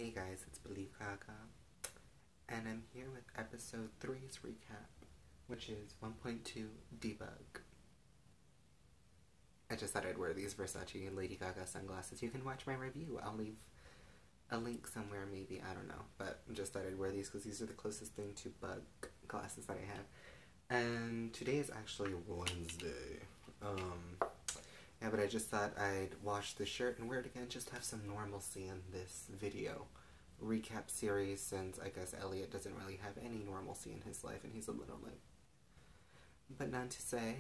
Hey guys, it's Believe Gaga, and I'm here with episode 3's recap, which is 1.2 Debug. I just thought I'd wear these Versace and Lady Gaga sunglasses. You can watch my review. I'll leave a link somewhere, maybe, I don't know, but just thought I'd wear these because these are the closest thing to bug glasses that I have. And today is actually Wednesday. Yeah, but I just thought I'd wash the shirt and wear it again, just have some normalcy in this video recap series, since I guess Elliot doesn't really have any normalcy in his life and he's a little like, but none to say.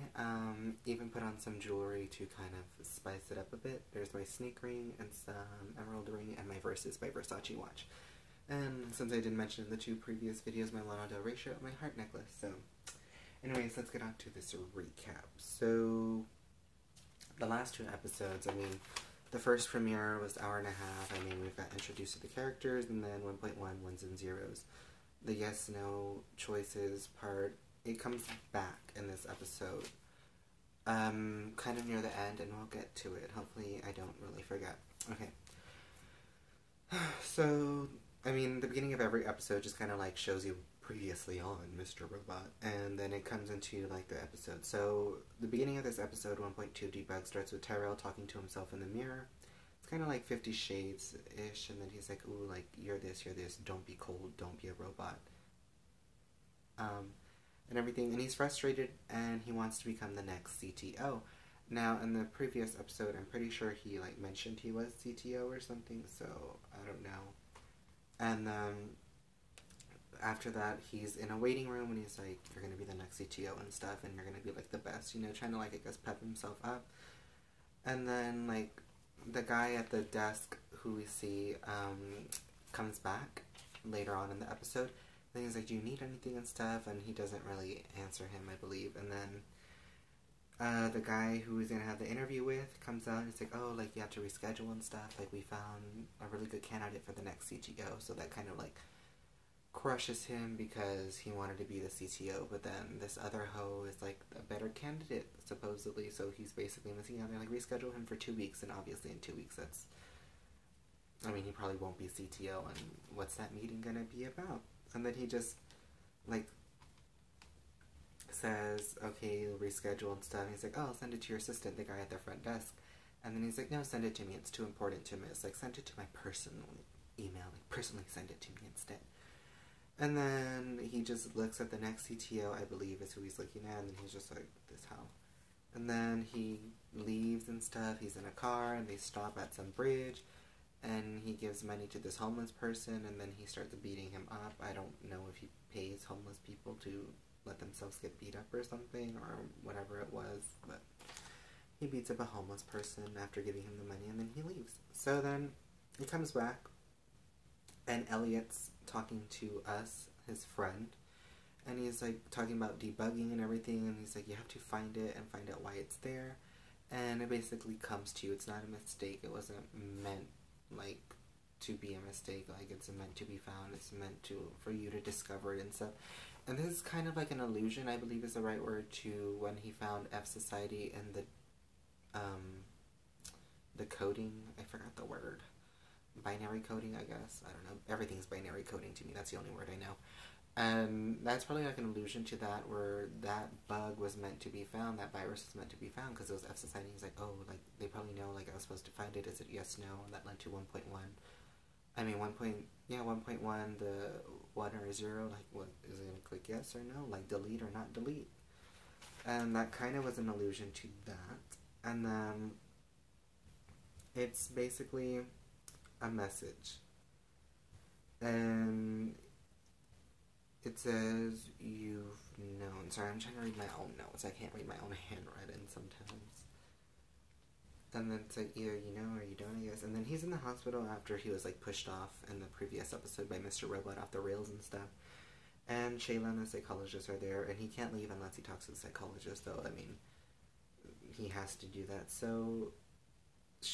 Even put on some jewelry to kind of spice it up a bit. There's my snake ring and some emerald ring and my Versus by Versace watch. And since I didn't mention in the two previous videos, my Lana Del Rey shirt, my heart necklace. So anyways, let's get on to this recap. So the last two episodes, I mean, the first premiere was an hour and a half. I mean, we've got introduced to the characters, and then 1.1, ones and zeros. The yes-no choices part, it comes back in this episode. Kind of near the end, and we'll get to it. Hopefully I don't really forget. Okay. So, I mean, the beginning of every episode just kind of like shows you previously on Mr. Robot, and then it comes into like the episode. So the beginning of this episode, 1.2 Debug, starts with Tyrell talking to himself in the mirror. It's kind of like 50 Shades ish, and then he's like, ooh, like, you're this, don't be cold, don't be a robot, and everything. And he's frustrated and he wants to become the next CTO. Now in the previous episode, I'm pretty sure he like mentioned he was CTO or something, so I don't know. And after that, he's in a waiting room and he's like, you're gonna be the next CTO and stuff, and you're gonna be like the best, you know, trying to like, I guess, pep himself up. And then like the guy at the desk who we see comes back later on in the episode, and he's like, do you need anything and stuff? And he doesn't really answer him, I believe. And then the guy who he's gonna have the interview with comes out and he's like, oh, like, you have to reschedule and stuff, like, we found a really good candidate for the next CTO. So that kind of like crushes him because he wanted to be the CTO, but then this other hoe is like a better candidate supposedly, so he's basically missing out. They're like, reschedule him for 2 weeks, and obviously in 2 weeks, that's, I mean, he probably won't be CTO, and what's that meeting gonna be about? And then he just like says, okay, reschedule and stuff, and he's like, oh, I'll send it to your assistant, the guy at the front desk. And then he's like, no, send it to me, it's too important to miss, like, send it to my personal email, like, personally send it to me instead. And then he just looks at the next CTO, I believe is who he's looking at, and he's just like, this how? And then he leaves and stuff, he's in a car, and they stop at some bridge, and he gives money to this homeless person, and then he starts beating him up. I don't know if he pays homeless people to let themselves get beat up or something, or whatever it was, but he beats up a homeless person after giving him the money, and then he leaves. So then he comes back, and Elliot's talking to us, his friend, and he's like talking about debugging and everything, and he's like, you have to find it and find out why it's there, and it basically comes to you. It's not a mistake. It wasn't meant like to be a mistake. Like, it's meant to be found. It's meant to for you to discover it and stuff. And this is kind of like an allusion, I believe is the right word, to when he found F Society and the coding. I forgot the word. Binary coding, I guess. I don't know. Everything's binary coding to me. That's the only word I know. And that's probably like an allusion to that, where that bug was meant to be found, that virus was meant to be found, because it was F Society. He's like, oh, like, they probably know, like, I was supposed to find it. Is it yes, no? And that led to 1.1. I mean, 1.1, the 1 or 0, like, what, is it going to click yes or no? Like, delete or not delete? And that kind of was an allusion to that. And then it's basically a message, and it says, you've known. Sorry, I'm trying to read my own notes. I can't read my own handwriting sometimes. And then it's like, either you know or you don't, I guess. And then he's in the hospital after he was like pushed off in the previous episode by Mr. Robot off the rails and stuff. And Shayla and the psychologist are there, and he can't leave unless he talks to the psychologist, though. I mean, he has to do that. So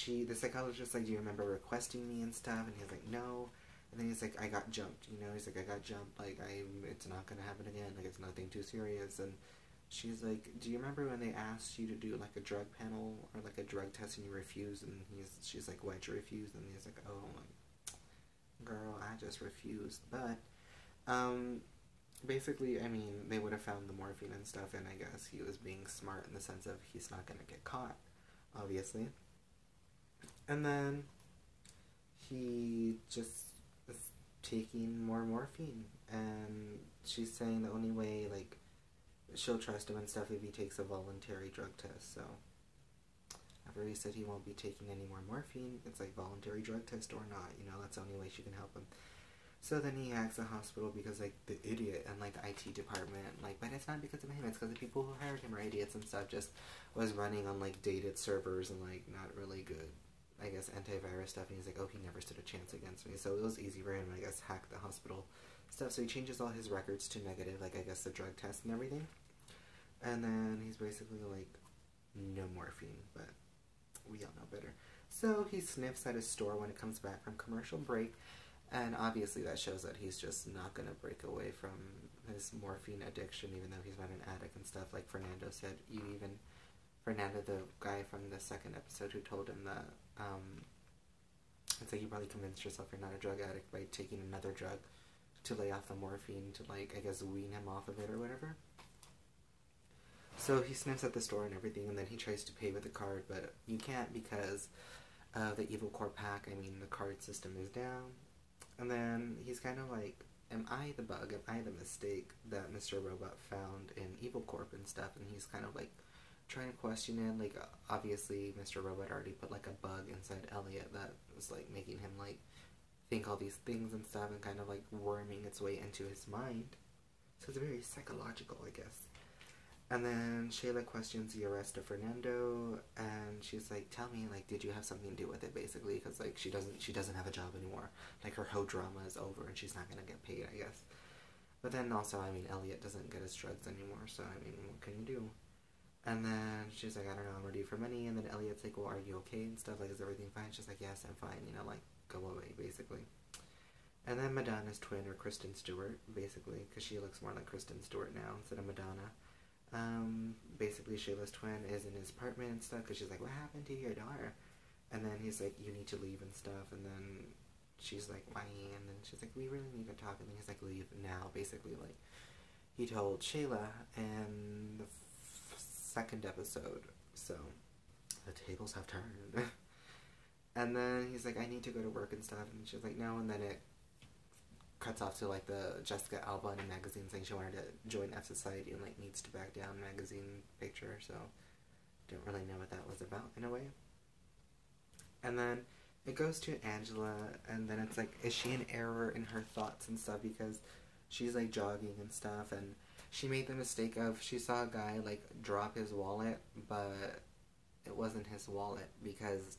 the psychologist, like, do you remember requesting me and stuff? And he's like, no. And then he's like, I got jumped, you know? He's like, I got jumped, like, it's not gonna happen again, like, it's nothing too serious. And she's like, do you remember when they asked you to do, like, a drug panel or, like, a drug test and you refused? And she's like, why'd you refuse? And he's like, oh, like, girl, just refused. But basically, I mean, they would have found the morphine and stuff, and I guess he was being smart in the sense of he's not gonna get caught, obviously. And then he just is taking more morphine, and she's saying the only way, like, she'll trust him and stuff if he takes a voluntary drug test. So after he said he won't be taking any more morphine, it's like voluntary drug test or not, you know, that's the only way she can help him. So then he asks the hospital because, like, the idiot and, like, the IT department, like, but it's not because of him, it's because the people who hired him are idiots and stuff, just was running on, like, dated servers and, like, not really good, I guess, antivirus stuff, and he's like, oh, he never stood a chance against me, so it was easy for him, I guess, hack the hospital stuff, so he changes all his records to negative, like, I guess, the drug test and everything, and then he's basically, like, no morphine, but we all know better. So he sniffs at his store when it comes back from commercial break, and obviously that shows that he's just not going to break away from his morphine addiction, even though he's not an addict and stuff. Like Fernando said, Fernando, the guy from the second episode who told him that, it's like you probably convinced yourself you're not a drug addict by taking another drug to lay off the morphine to, like, I guess, wean him off of it or whatever. So he sniffs at the store and everything, and then he tries to pay with a card, but you can't because of the Evil Corp hack. I mean, the card system is down. And then he's kind of like, am I the bug? Am I the mistake that Mr. Robot found in Evil Corp and stuff? And he's kind of like trying to question it. Like, obviously, Mr. Robot already put like a bug inside Elliot that was like making him like think all these things and stuff and kind of like worming its way into his mind. So it's very psychological, I guess. And then Shayla questions the arrest of Fernando, and she's like, tell me, like, did you have something to do with it, basically, because, like, she doesn't have a job anymore. Like, her whole drama is over, and she's not gonna get paid, I guess. But then also, I mean, Elliot doesn't get his drugs anymore, so, I mean, what can you do? And then she's like, I don't know, I'm ready for money, and then Elliot's like, well, are you okay, and stuff, like, is everything fine? She's like, yes, I'm fine, you know, like, go away, basically. And then Madonna's twin, or Kristen Stewart, basically, because she looks more like Kristen Stewart now, instead of Madonna. Basically Shayla's twin is in his apartment and stuff, because she's like, what happened to your daughter? And then he's like, you need to leave and stuff, and then she's like, why? And then she's like, we really need to talk, and then he's like, leave now, basically, like, he told Shayla in the second episode, so the tables have turned. And then he's like, I need to go to work and stuff, and she's like, no, and then it cuts off to, like, the Jessica Alba in a magazine saying she wanted to join F Society and, like, needs to back down magazine picture, so don't really know what that was about, in a way. And then it goes to Angela, and then it's like, is she in error in her thoughts and stuff, because she's, like, jogging and stuff, and she made the mistake of, she saw a guy, like, drop his wallet, but it wasn't his wallet, because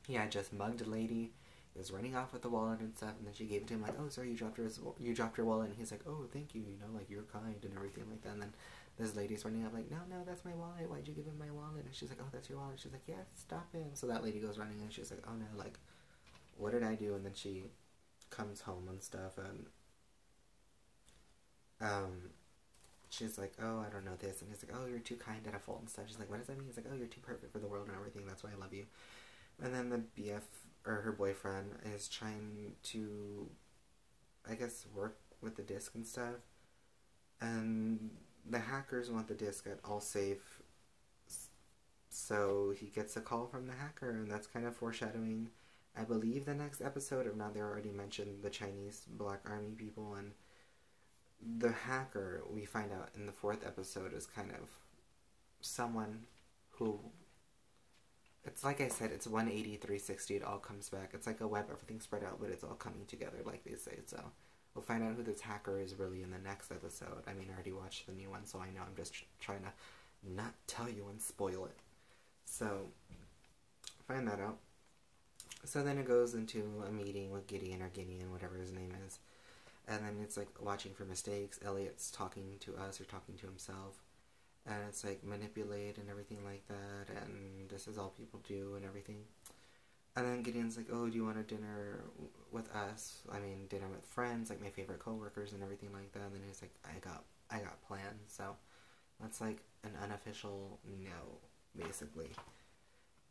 he had just mugged a lady. He was running off with the wallet and stuff, and then she gave it to him, like, oh, sorry, you dropped your wallet, and he's like, oh, thank you, you know, like, you're kind, and everything like that, and then this lady's running up, like, no, that's my wallet, why'd you give him my wallet? And she's like, oh, that's your wallet. She's like, yeah, stop him. So that lady goes running, and she's like, oh, no, like, what did I do? And then she comes home and stuff, and, she's like, oh, I don't know this, and he's like, oh, you're too kind at a fault and stuff. She's like, what does that mean? He's like, oh, you're too perfect for the world and everything, that's why I love you. And then the BF, or her boyfriend, is trying to, I guess, work with the disc and stuff, and the hackers want the disc at all safe, so he gets a call from the hacker, and that's kind of foreshadowing, I believe, the next episode. If not, they already mentioned the Chinese Black Army people, and the hacker, we find out in the 4th episode, is kind of someone who, it's like I said, it's 180, 360, it all comes back. It's like a web, everything spread out, but it's all coming together, like they say, so we'll find out who this hacker is really in the next episode. I mean, I already watched the new one, so I know. I'm just trying to not tell you and spoil it. So, find that out. So then it goes into a meeting with Gideon, or Gideon, whatever his name is. And then it's like watching for mistakes. Elliot's talking to us, or talking to himself. And it's like manipulate and everything like that. And this is all people do and everything. And then Gideon's like, oh, do you want a dinner with us? I mean, dinner with friends, like my favorite coworkers and everything like that. And then he's like, I got plans. So that's like an unofficial no, basically.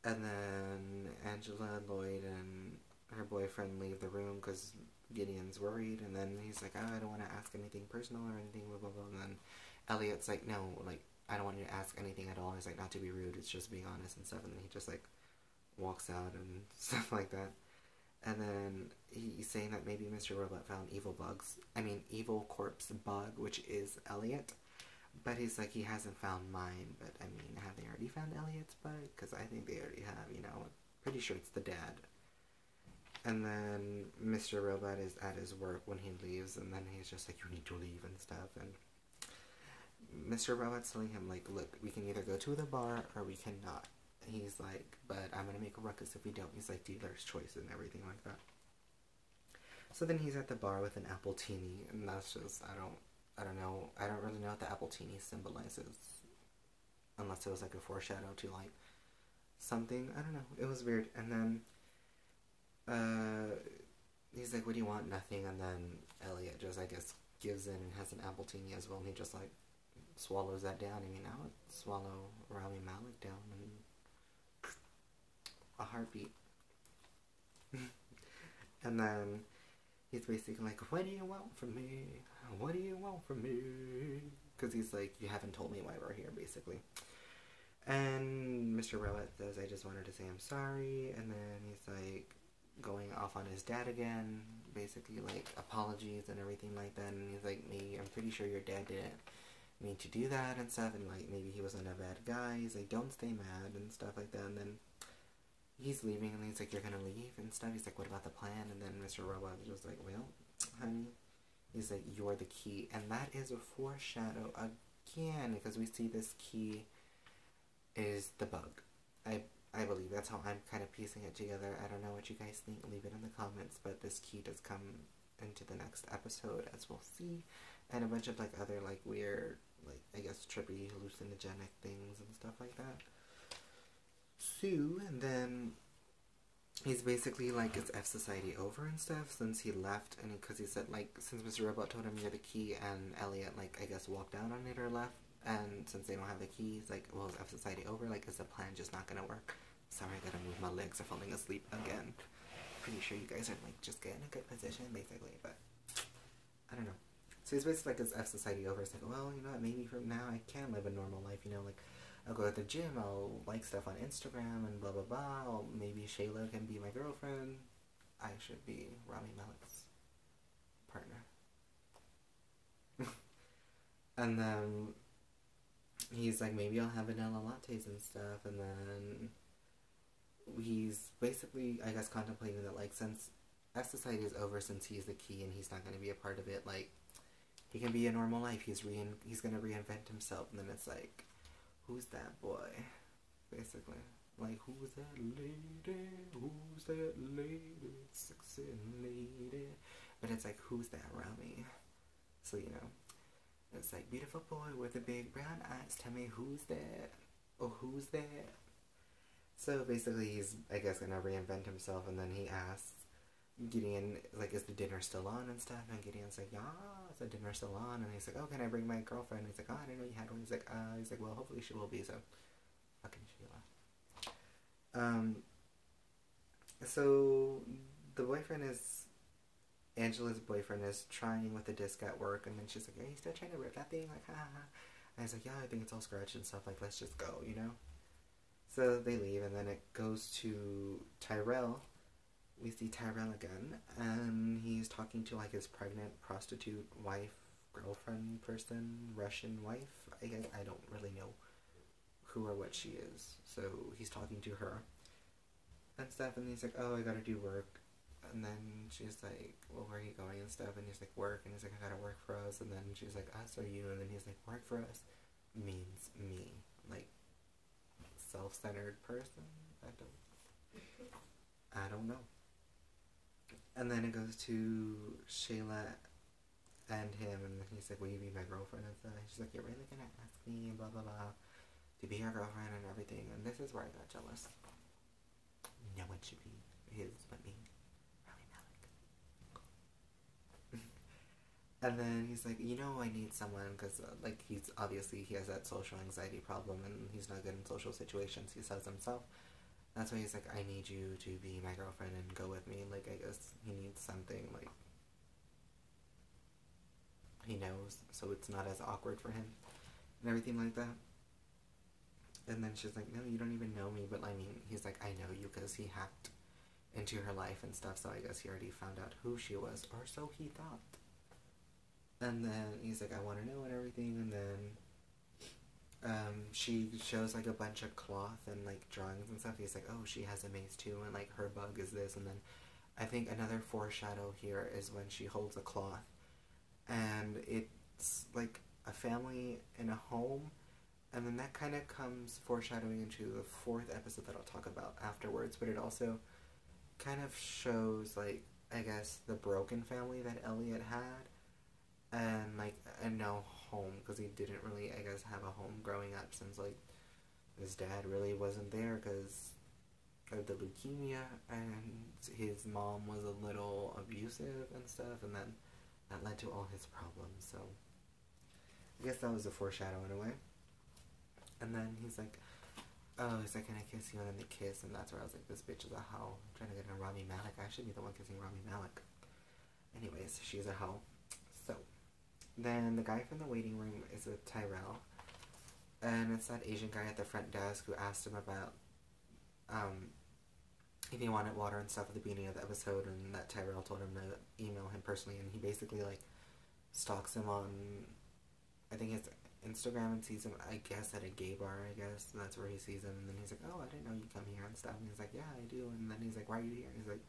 And then Angela, Lloyd, and her boyfriend leave the room because Gideon's worried, and then he's like, oh, I don't want to ask anything personal or anything, blah, blah, blah. And then Elliot's like, no, like, I don't want you to ask anything at all. He's like, not to be rude, it's just being honest and stuff. And then he just, like, walks out and stuff like that. And then he's saying that maybe Mr. Robot found evil corpse Bug, which is Elliot. But he's like, he hasn't found mine. But, I mean, have they already found Elliot's Bug? Because I think they already have, you know. Pretty sure it's the dad. And then Mr. Robot is at his work when he leaves, and then he's just like, you need to leave and stuff. And Mr. Robot's telling him, like, look, we can either go to the bar or we cannot. He's like, but I'm gonna make a ruckus if we don't. He's like, dealer's choice and everything like that. So then he's at the bar with an appletini, and that's just, I don't know, I don't really know what the appletini symbolizes. Unless it was like a foreshadow to like something, I don't know, it was weird. And then he's like, what do you want? Nothing. And then Elliot just, I guess, gives in and has an appletini as well, and he just like swallows that down. I mean, I would swallow Rami Malek down in a heartbeat. And then he's basically like, what do you want from me? What do you want from me? Because he's like, you haven't told me why we're here, basically. And Mr. Robot says, I just wanted to say I'm sorry. And then he's like going off on his dad again, basically like apologies and everything like that. And he's like, maybe, I'm pretty sure your dad didn't mean to do that and stuff, and like maybe he wasn't a bad guy. He's like, don't stay mad and stuff like that. And then he's leaving, and he's like, you're gonna leave and stuff. He's like, what about the plan? And then Mr. Robot is just like, well, honey, he's like, you're the key. And that is a foreshadow again, because we see this key is the Bug. I believe that's how I'm kind of piecing it together. I don't know what you guys think. Leave it in the comments. But this key does come into the next episode, as we'll see, and a bunch of like other like weird, like I guess trippy, hallucinogenic things and stuff like that. So, and then he's basically like, is F Society over and stuff since he left, and because he said like, since Mr. Robot told him you're the key, and Elliot like I guess walked out on it or left. And since they don't have the key, he's like, well, is F Society over? Like, is the plan just not gonna work? Sorry, I gotta move my legs. I'm falling asleep again. Pretty sure you guys are, like, just get in a good position, basically, but I don't know. So he's basically like, is F Society over? It's like, well, you know what, maybe from now I can live a normal life, you know, like, I'll go to the gym, I'll like stuff on Instagram, and blah, blah, blah. Maybe Shayla can be my girlfriend. I should be Rami Malek's partner. And then he's like, maybe I'll have vanilla lattes and stuff, and then he's basically, I guess, contemplating that, like, since F Society is over, since he's the key and he's not going to be a part of it, like, he can be a normal life, he's going to reinvent himself, and then it's like, who's that boy, basically, like, who's that lady, who's that lady, sexy lady, but it's like, who's that Rami, so, you know, it's like, beautiful boy with the big brown eyes, tell me who's that, or who's that. So basically he's, I guess, gonna reinvent himself, and then he asks Gideon, like, is the dinner still on and stuff, and Gideon's like, yeah, is the dinner still on, and he's like, oh, can I bring my girlfriend, and he's like, oh, I didn't know you had one, he's like, well, hopefully she will be, so, fucking Sheila. So, the boyfriend is, Angela's boyfriend is trying with the disc at work, and then she's like, are you still trying to rip that thing? Like, ha ha ha. And he's like, yeah, I think it's all scratched and stuff, like, let's just go, you know? So they leave, and then it goes to Tyrell. We see Tyrell again, and he's talking to, like, his pregnant prostitute wife, girlfriend person, Russian wife. I don't really know who or what she is. So he's talking to her and stuff, and he's like, oh, I gotta do work. And then she's like, well, where are you going and stuff? And he's like, work. And he's like, I gotta work for us. And then she's like, us or you? And then he's like, work for us means me. Like, self-centered person? I don't know. And then it goes to Shayla and him, and he's like, will you be my girlfriend and stuff? And she's like, you're really gonna ask me and blah blah blah to be your girlfriend and everything. And this is where I got jealous. No one should be his but me. And then he's like, you know, I need someone, because, like, he has that social anxiety problem, and he's not good in social situations, he says himself. that's why he's like, I need you to be my girlfriend and go with me. Like, I guess he needs something, like, he knows, so it's not as awkward for him and everything like that. And then she's like, no, you don't even know me, but I mean, he's like, I know you because he hacked into her life and stuff, so I guess he already found out who she was, or so he thought. And then he's like, I want to know and everything, and then she shows like a bunch of cloth and like drawings and stuff. He's like, oh, she has a mace too, and like her bug is this, and then I think another foreshadow here is when she holds a cloth, and it's like a family in a home, and then that kind of comes foreshadowing into the 4th episode that I'll talk about afterwards, but it also kind of shows, like, I guess, the broken family that Elliot had, and, like, no home, because he didn't really, I guess, have a home growing up, since, like, his dad really wasn't there because of the leukemia, and his mom was a little abusive and stuff, and then that led to all his problems, so I guess that was a foreshadow in a way. And then he's like, oh, he's like, can I kiss you? And then they kiss, and that's where I was like, this bitch is a hoe. I'm trying to get a Rami Malek. I should be the one kissing Rami Malek. Anyways, she's a hoe. So, then the guy from the waiting room is with Tyrell. And it's that Asian guy at the front desk who asked him about, if he wanted water and stuff at the beginning of the episode, and that Tyrell told him to email him personally, and he basically, like, stalks him on, I think it's Instagram, and sees him, I guess, at a gay bar, I guess. And that's where he sees him, and then he's like, oh, I didn't know you come here and stuff. And he's like, yeah, I do. And then he's like, why are you here? He's like,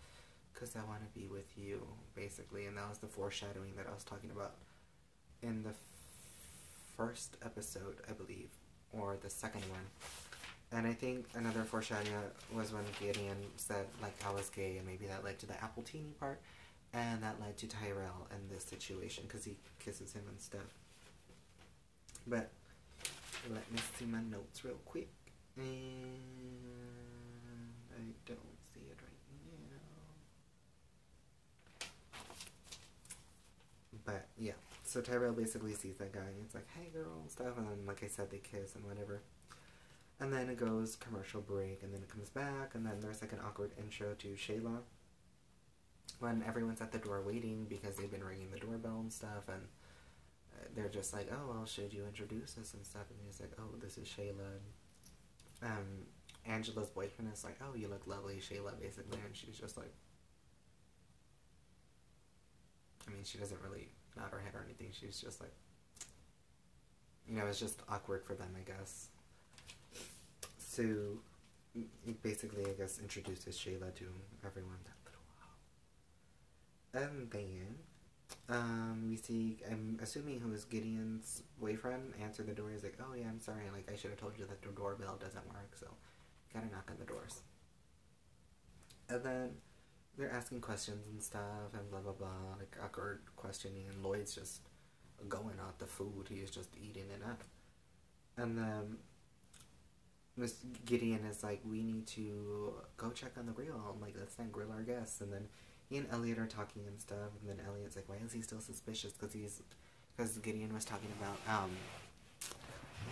because I want to be with you, basically. And that was the foreshadowing that I was talking about in the 1st episode, I believe, or the 2nd one. And I think another foreshadowing was when Gideon said, like, I was gay, and maybe that led to the Apple Teeny part, and that led to Tyrell in this situation, because he kisses him and stuff. But let me see my notes real quick. And I don't see it right now. But yeah, so Tyrell basically sees that guy, and it's like, hey girl, and stuff, and then, like I said, they kiss and whatever. And then it goes commercial break, and then it comes back, and then there's like an awkward intro to Shayla when everyone's at the door waiting because they've been ringing the doorbell and stuff, and they're just like, oh, well, should you introduce us and stuff? And he's like, oh, this is Shayla. And Angela's boyfriend is like, oh, you look lovely, Shayla, basically. And she's just like, I mean, she doesn't really nod her head or anything. She's just like, you know, it's just awkward for them, I guess. So, basically, I guess, introduces Shayla to everyone. And then, we see, I'm assuming who is Gideon's boyfriend, answer the door. He's like, oh yeah, I'm sorry, like, I should have told you that the doorbell doesn't work, so gotta knock on the doors. And then they're asking questions and stuff, and blah blah blah, like awkward questioning, and Lloyd's just going out the food. He's just eating it up. And then Miss Gideon is like, we need to go check on the grill. I'm like, let's not grill our guests. And then he and Elliot are talking and stuff, and then Elliot's like, why is he still suspicious? Because Gideon was talking about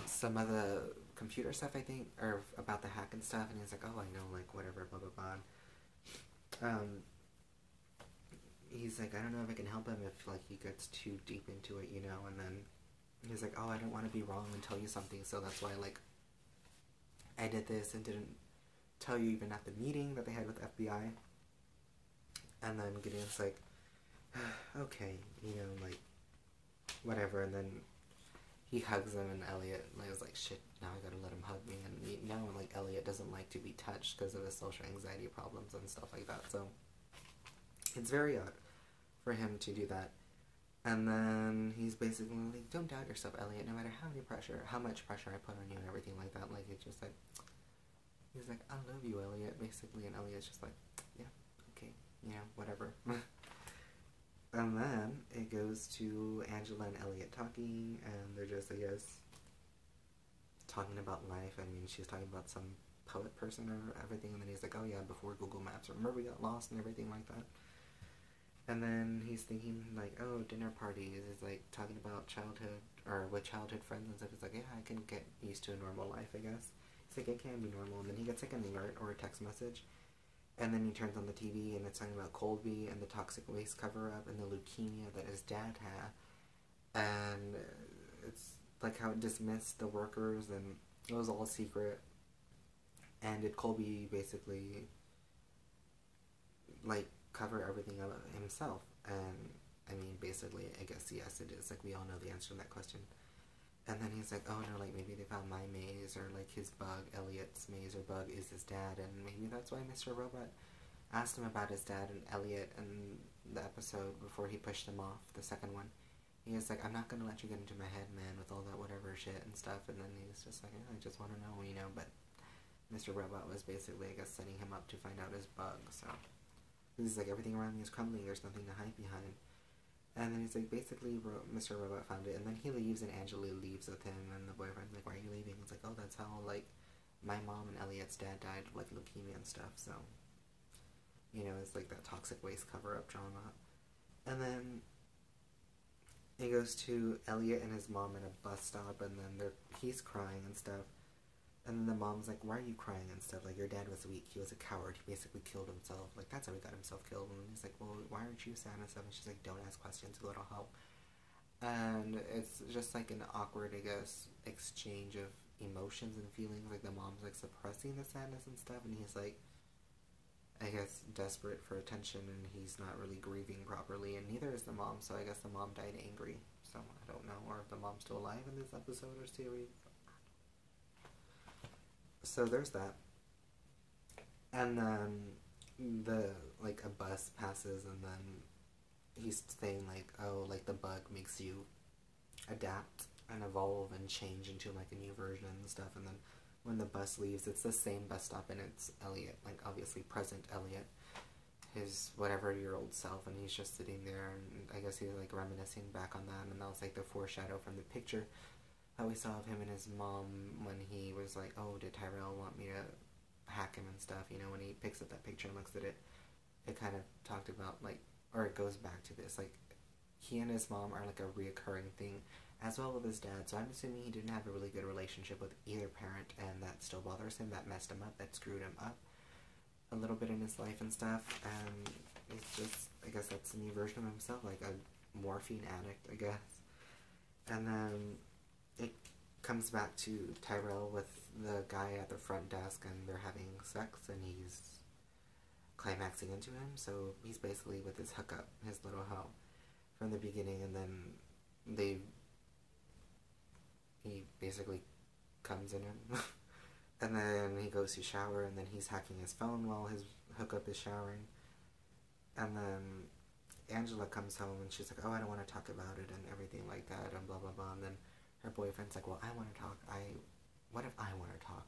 some of the computer stuff, I think, or about the hack and stuff, and he's like, oh, I know, like, whatever, blah, blah, blah. He's like, I don't know if I can help him if, like, he gets too deep into it, you know, and then he's like, oh, I don't want to be wrong and tell you something, so that's why, like, I did this and didn't tell you even at the meeting that they had with FBI. And then Gideon's like, okay, you know, like, whatever. And then he hugs him, and Elliot was like, shit, now I gotta let him hug me. And you know, like, Elliot doesn't like to be touched because of his social anxiety problems and stuff like that. So it's very odd for him to do that. And then he's basically like, don't doubt yourself, Elliot, no matter how much pressure I put on you and everything like that. Like, it's just like, he's like, I love you, Elliot, basically. And Elliot's just like, yeah, okay, yeah, whatever. And then it goes to Angela and Elliot talking, and they're just, I guess, talking about life. I mean, she's talking about some poet person or everything, and then he's like, oh yeah, before Google Maps, remember we got lost and everything like that. And then he's thinking, like, oh, dinner parties. He's, like, talking about childhood, or with childhood friends and stuff. He's like, yeah, I can get used to a normal life, I guess. He's It's like, it can be normal. And then he gets like an alert or a text message. And then he turns on the TV and it's talking about Colby and the toxic waste cover-up and the leukemia that his dad had. And it's like how it dismissed the workers and it was all a secret. And did Colby basically like cover everything up himself? And I mean, basically, I guess yes, it is. Like, we all know the answer to that question. And then he's like, oh no, like maybe they found my maze, or like his bug, Elliot's maze or bug is his dad, and maybe that's why Mr. Robot asked him about his dad and Elliot in the episode before he pushed him off, the second one. He was like, I'm not gonna let you get into my head, man, with all that whatever shit and stuff, and then he's just like, yeah, I just wanna know, you know, but Mr. Robot was basically, I guess, setting him up to find out his bug, so he's like, everything around me is crumbling, there's nothing to hide behind. And then he's like, basically, Mr. Robot found it. And then he leaves, and Angela leaves with him. And the boyfriend's like, why are you leaving? It's like, oh, that's how, like, my mom and Elliot's dad died of, like, leukemia and stuff. So, you know, it's like that toxic waste cover-up drama. And then it goes to Elliot and his mom at a bus stop. And then he's crying and stuff. And then the mom's like, why are you crying and stuff? Like, your dad was weak. He was a coward. He basically killed himself. Like, that's how he got himself killed. And he's like, well, why aren't you sad and stuff? And she's like, don't ask questions. It'll help. And it's just, like, an awkward, I guess, exchange of emotions and feelings. Like, the mom's, like, suppressing the sadness and stuff. And he's, like, I guess, desperate for attention. And he's not really grieving properly. And neither is the mom. So I guess the mom died angry. So I don't know. Or if the mom's still alive in this episode or series. So there's that. And then a bus passes, and then he's saying like, oh, like the bug makes you adapt and evolve and change into like a new version and stuff. And then when the bus leaves, it's the same bus stop, and it's Elliot, like obviously present Elliot, his whatever-year-old self, and he's just sitting there, and I guess he's like reminiscing back on that, and that was like the foreshadow from the picture that we saw of him and his mom when he was like, oh, did Tyrell want me to hack him and stuff, you know, when he picks up that picture and looks at it, it kind of talked about, like, or it goes back to this, like, he and his mom are, like, a reoccurring thing, as well with his dad, so I'm assuming he didn't have a really good relationship with either parent, and that still bothers him, that messed him up, that screwed him up a little bit in his life and stuff, and it's just, I guess that's a new version of himself, like a morphine addict, I guess. And then it comes back to Tyrell with the guy at the front desk, and they're having sex, and he's climaxing into him, so he's basically with his hookup, his little hoe, from the beginning, and then he basically comes in him, and then he goes to shower, and then he's hacking his phone while his hookup is showering, and then Angela comes home, and she's like, oh, I don't want to talk about it, and everything like that, and blah, blah, blah, and then her boyfriend's like, well, I want to talk. What if I want to talk?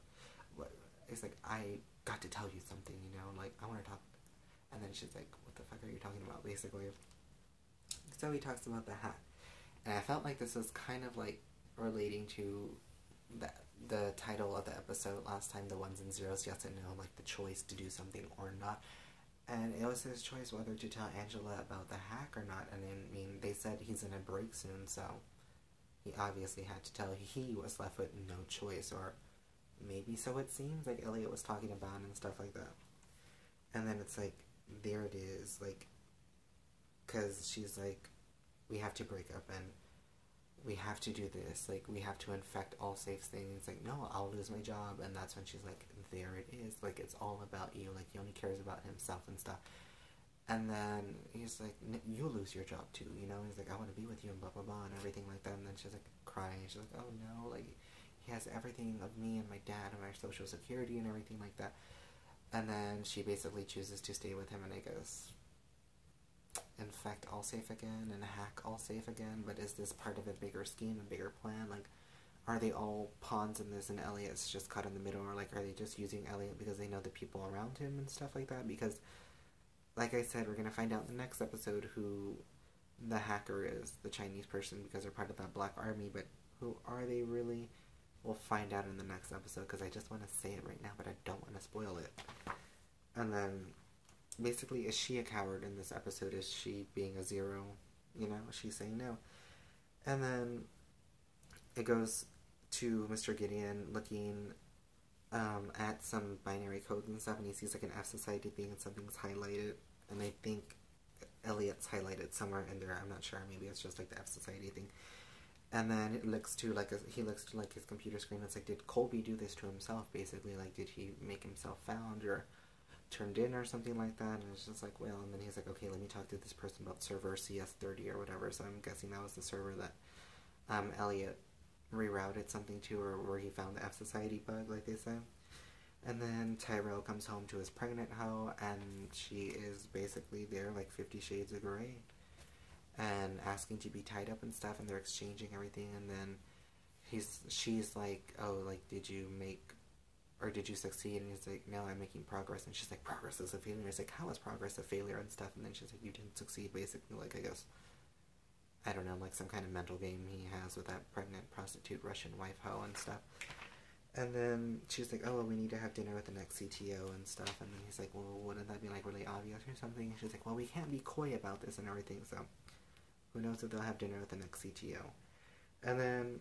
It's like, I got to tell you something, you know, like, I want to talk. And then she's like, what the fuck are you talking about, basically? So he talks about the hat. And I felt like this was kind of, like, relating to the title of the episode last time, the ones and zeros, yes and no, like, the choice to do something or not. And it was his choice whether to tell Angela about the hack or not. And I mean, they said he's in a break soon, so he obviously had to tell. He was left with no choice, or maybe so it seems, like Elliot was talking about and stuff like that. And then it's like, there it is, like, because she's like, we have to break up, and we have to do this, like, we have to infect all safe things. Like, no, I'll lose my job. And that's when she's like, there it is, like, it's all about you, like, he only cares about himself and stuff. And then he's like, you lose your job too, you know? He's like, I want to be with you and blah, blah, blah, and everything like that. And then she's like crying. She's like, oh no, like, he has everything of me and my dad and my social security and everything like that. And then she basically chooses to stay with him and I guess infect all safe again and hack all safe again. But is this part of a bigger scheme, a bigger plan? Like, are they all pawns in this and Elliot's just caught in the middle? Or like, are they just using Elliot because they know the people around him and stuff like that? Because like I said, we're going to find out in the next episode who the hacker is, the Chinese person, because they're part of that black army, but who are they really? We'll find out in the next episode, because I just want to say it right now, but I don't want to spoil it. And then, basically, is she a coward in this episode? Is she being a zero? You know, she's saying no. And then, it goes to Mr. Gideon looking at some binary codes and stuff, and he sees like an F Society thing and something's highlighted, and I think Elliot's highlighted somewhere in there. I'm not sure. Maybe it's just like the F Society thing. And then it looks to like he looks to like his computer screen. It's like, did Colby do this to himself? Basically, like, did he make himself found or turned in or something like that? And it's just like, well. And then he's like, okay, let me talk to this person about server CS30 or whatever. So I'm guessing that was the server that Elliot rerouted something to, or where he found the F Society bug, like they said. And then Tyrell comes home to his pregnant hoe, and she is basically there like 50 Shades of Grey, and asking to be tied up and stuff, and they're exchanging everything, and then she's like, oh, like, did you succeed? And he's like, no, I'm making progress. And she's like, progress is a failure. He's like, how is progress a failure and stuff? And then she's like, you didn't succeed, basically, like, I guess, I don't know, like some kind of mental game he has with that pregnant prostitute Russian wife hoe and stuff. And then she's like, oh, well, we need to have dinner with the next CTO and stuff. And then he's like, well, wouldn't that be like really obvious or something? And she's like, well, we can't be coy about this and everything, so who knows if they'll have dinner with the next CTO. And then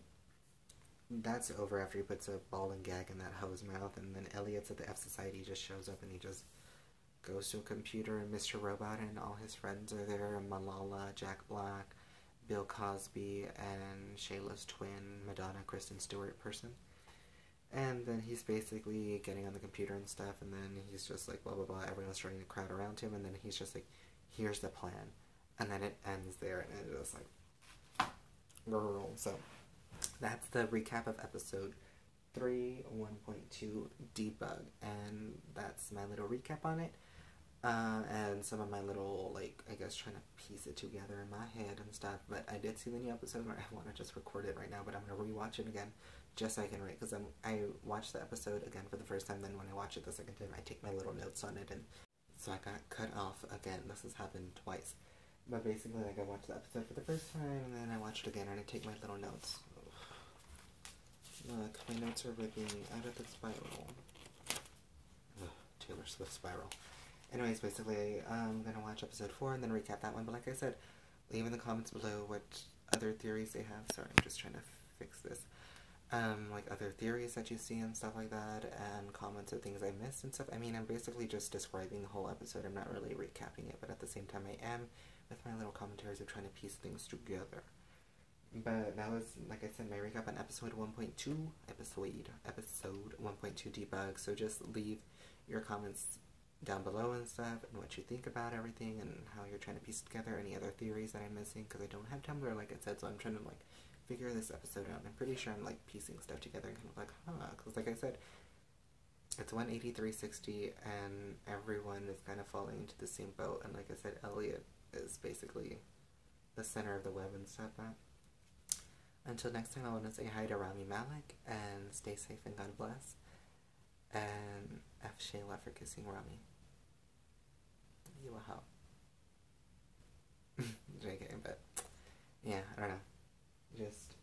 that's over after he puts a ball and gag in that hoe's mouth, and then Elliot's at the F Society just shows up, and he just goes to a computer, and Mr. Robot and all his friends are there, Malala, Jack Black, Bill Cosby, and Shayla's twin, Madonna Kristen Stewart person. And then he's basically getting on the computer and stuff, and then he's just like, blah, blah, blah, everyone's starting to crowd around him, and then he's just like, here's the plan. And then it ends there, and it's just like, girl. So, that's the recap of episode 3, 1.2, Debug, and that's my little recap on it. And some of my little, like, I guess trying to piece it together in my head and stuff, but I did see the new episode where I want to just record it right now, but I'm going to rewatch it again, just so I can write, because I watched the episode again for the first time, then when I watch it the second time, I take my little notes on it, and so I got cut off again. This has happened twice. But basically, like, I watched the episode for the first time, and then I watched it again, and I take my little notes. Look, my notes are ripping out of the spiral. Ugh, Taylor Swift spiral. Anyways, basically, I'm gonna watch episode 4 and then recap that one. But like I said, leave in the comments below what other theories they have. Sorry, I'm just trying to fix this. Like other theories that you see and stuff like that, and comments of things I missed and stuff. I mean, I'm basically just describing the whole episode. I'm not really recapping it, but at the same time, I am with my little commentaries of trying to piece things together. But that was, like I said, my recap on episode 1.2, episode 1.2 Debug. So just leave your comments down below and stuff, and what you think about everything, and how you're trying to piece together any other theories that I'm missing, because I don't have Tumblr, like I said, so I'm trying to, like, figure this episode out. I'm pretty sure I'm, like, piecing stuff together and kind of like, because like I said, it's 18360, and everyone is kind of falling into the same boat, and like I said, Elliot is basically the center of the web and stuff. But until next time, I want to say hi to Rami Malek, and stay safe and God bless, and F Shayla for kissing Rami. You a hoe. JK, but yeah, I don't know. Just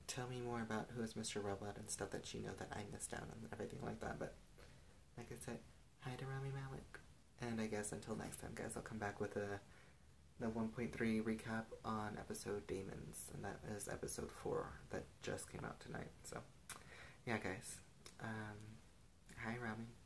tell me more about who is Mr. Robot and stuff that you know that I missed out on and everything like that. But like I said, hi to Rami Malek. And I guess until next time, guys, I'll come back with the 1.3 recap on episode Demons, and that is episode 4 that just came out tonight. So yeah, guys. Hi, Rami.